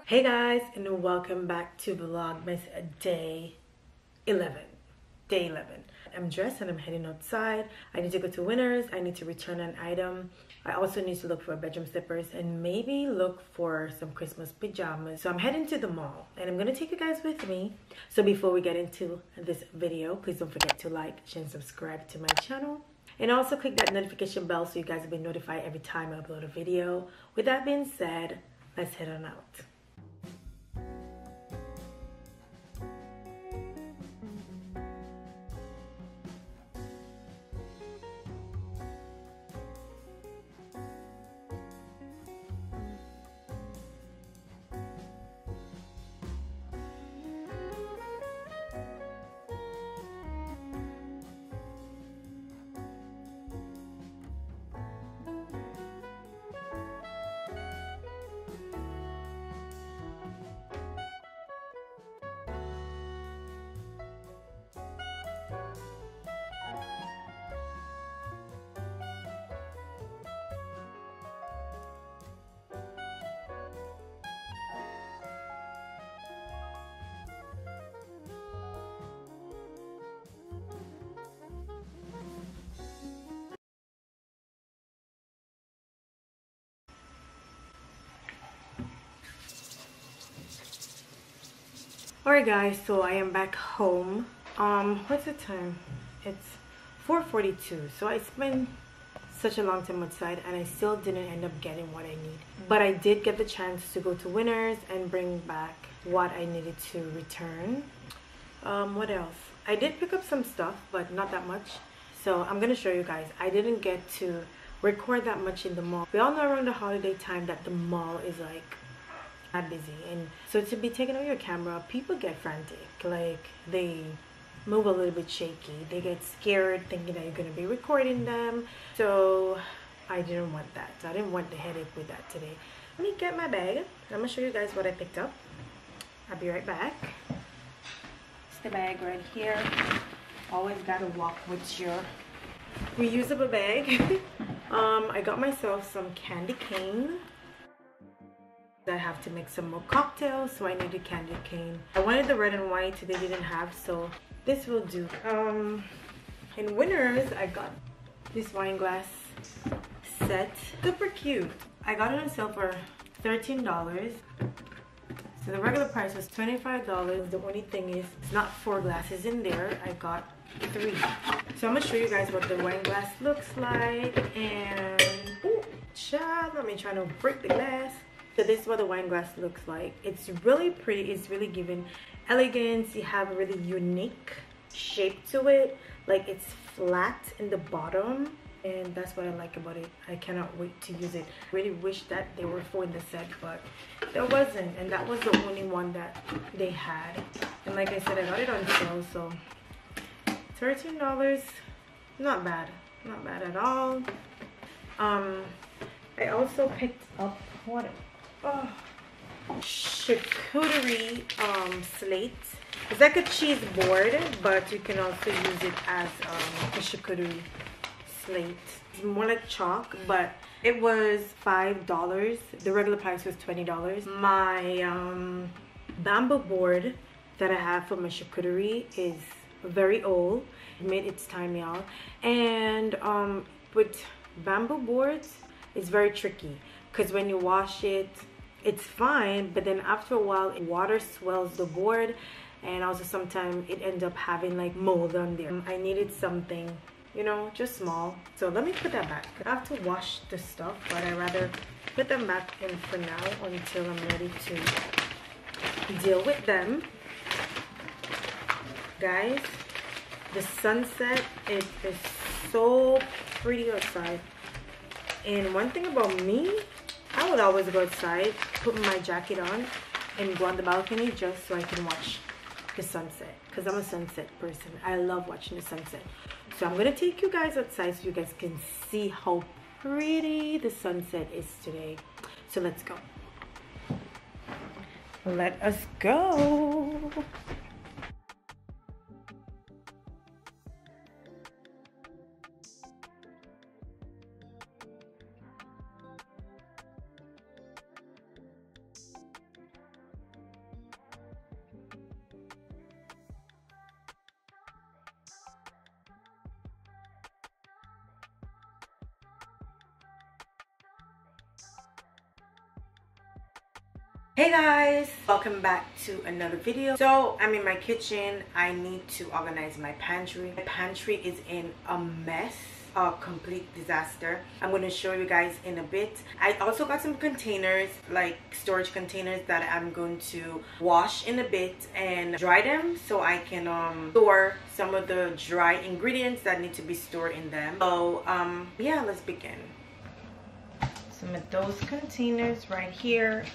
Hey guys, and welcome back to Vlogmas Day 11. Day 11. I'm dressed and I'm heading outside. I need to go to Winners. I need to return an item. I also need to look for bedroom slippers and maybe look for some Christmas pajamas. So I'm heading to the mall and I'm gonna take you guys with me. So before we get into this video, please don't forget to like, share, and subscribe to my channel. And also click that notification bell so you guys will be notified every time I upload a video. With that being said, let's head on out. Alright guys, so I am back home. What's the time? It's 4:42. So I spent such a long time outside and I still didn't end up getting what I need. But I did get the chance to go to Winners and bring back what I needed to return. What else? I did pick up some stuff, but not that much. So I'm gonna show you guys. I didn't get to record that much in the mall. We all know around the holiday time that the mall is like busy, and so to be taking out your camera, people get frantic, like they move a little bit shaky, they get scared thinking that you're going to be recording them. So I didn't want that. I didn't want the headache with that today. Let me get my bag. I'm gonna show you guys what I picked up. I'll be right back. It's the bag right here. Always gotta walk with your reusable bag. I got myself some candy cane. I have to make some more cocktails, so I need a candy cane. I wanted the red and white, they didn't have, so this will do. In Winners, I got this wine glass set. Super cute. I got it on sale for $13. So the regular price was $25. The only thing is, it's not 4 glasses in there. I got 3. So I'm gonna show you guys what the wine glass looks like. And ooh, child, let me try to break the glass. So this is what the wine glass looks like. It's really pretty. It's really giving elegance. You have a really unique shape to it. Like it's flat in the bottom, and that's what I like about it. I cannot wait to use it. Really wish that they were 4 in the set, but there wasn't, and that was the only one that they had. And like I said, I got it on sale, so $13, not bad, not bad at all. I also picked up what? Oh, charcuterie slate. It's like a cheese board, but you can also use it as a charcuterie slate. It's more like chalk, but it was $5. The regular price was $20. My bamboo board that I have for my charcuterie is very old. It made its time, y'all. And with bamboo boards, it's very tricky because when you wash it, it's fine, but then after a while water swells the board, and also sometimes it ends up having like mold on there. I needed something, you know, just small. So let me put that back. I have to wash the stuff, but I rather put them back in for now until I'm ready to deal with them. Guys, The sunset, it is so pretty outside. And one thing about me, I would always go outside, put my jacket on, and go on the balcony just so I can watch the sunset. Because I'm a sunset person. I love watching the sunset. So I'm going to take you guys outside so you guys can see how pretty the sunset is today. So let's go. Let us go. Hey guys, welcome back to another video. So I'm in my kitchen. I need to organize my pantry. My pantry is in a mess, a complete disaster. I'm going to show you guys in a bit. I also got some containers, like storage containers, that I'm going to wash in a bit and dry them so I can store some of the dry ingredients that need to be stored in them. So yeah, let's begin. Some of those containers right here.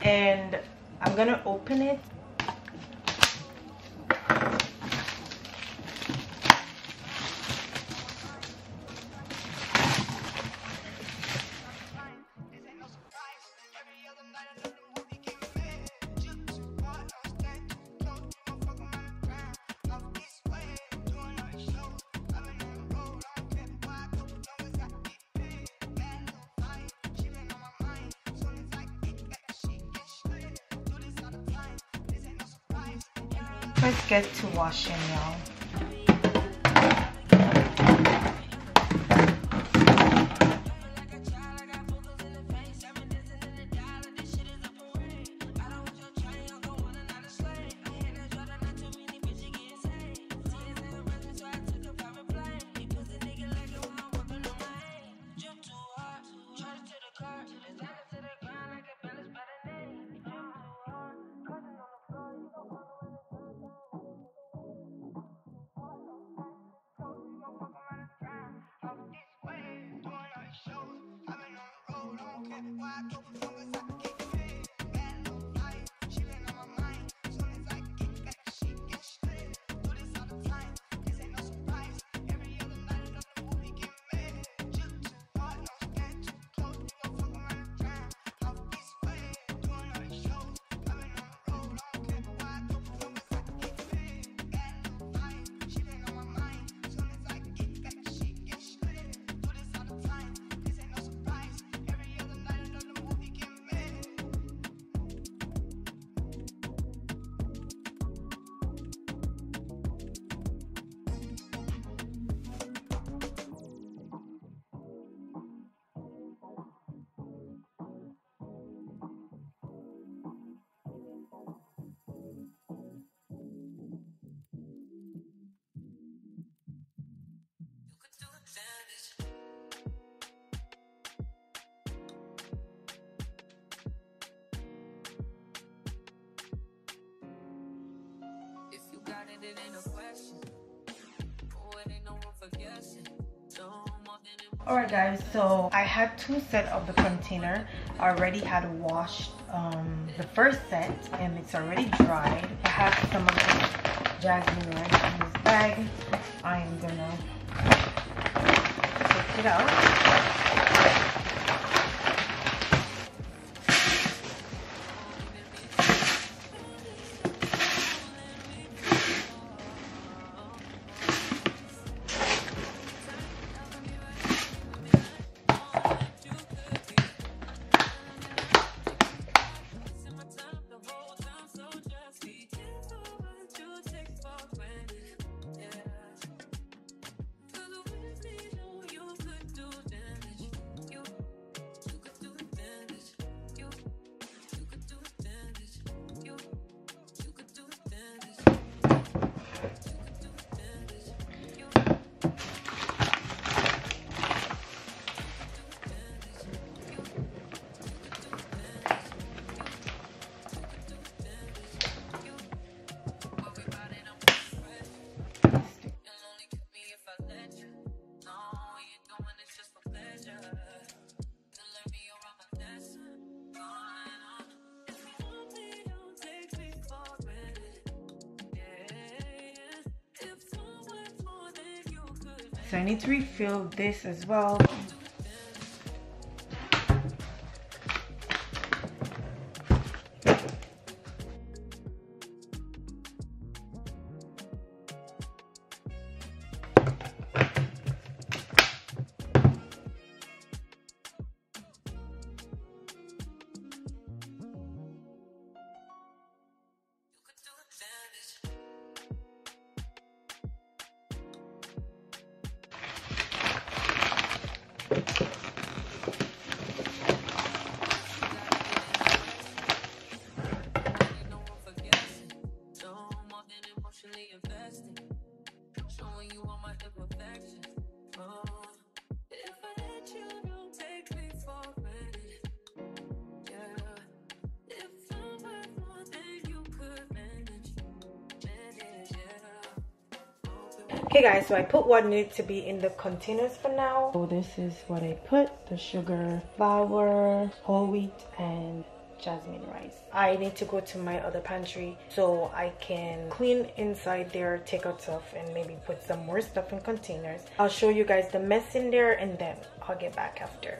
And I'm gonna open it. Let's get to washing, y'all. Alright guys, so I had two sets of the container. I already had washed the first set and it's already dried. I have some of the jasmine rice in this bag. I am gonna take it out. So I need to refill this as well. Okay guys, so I put what needed to be in the containers for now. So this is what I put: the sugar, flour, whole wheat, and jasmine rice. I need to go to my other pantry so I can clean inside there, take out stuff, and maybe put some more stuff in containers. I'll show you guys the mess in there and then I'll get back after.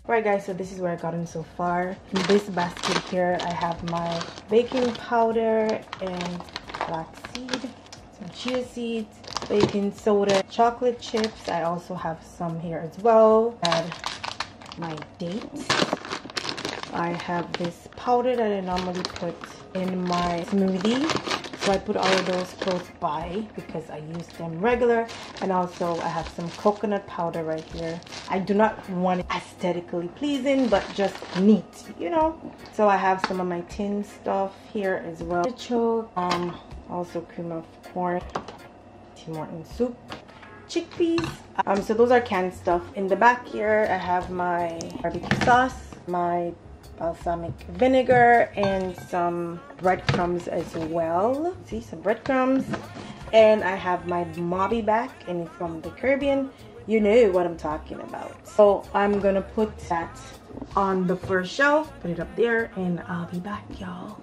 Alright guys, so this is where I gotten so far. In this basket here I have my baking powder and flaxseed, some chia seeds, baking soda, chocolate chips. I also have some here as well. Add my dates. I have this powder that I normally put in my smoothie. So I put all of those close by because I use them regular. And also I have some coconut powder right here. I do not want it aesthetically pleasing, but just neat, you know. So I have some of my tin stuff here as well. Choke, also cream of corn, Tim Hortons soup, chickpeas. So those are canned stuff. In the back here I have my barbecue sauce, my balsamic vinegar, and some breadcrumbs as well. See, some breadcrumbs. And I have my Mobby back, and it's from the Caribbean. You know what I'm talking about. So I'm gonna put that on the first shelf, put it up there, and I'll be back, y'all.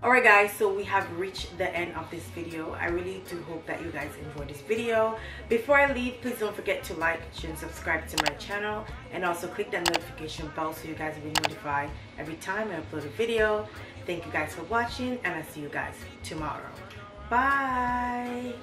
Alright guys, so we have reached the end of this video. I really do hope that you guys enjoyed this video. Before I leave, please don't forget to like, share, and subscribe to my channel, and also click that notification bell so you guys will be notified every time I upload a video. Thank you guys for watching, and I'll see you guys tomorrow. Bye!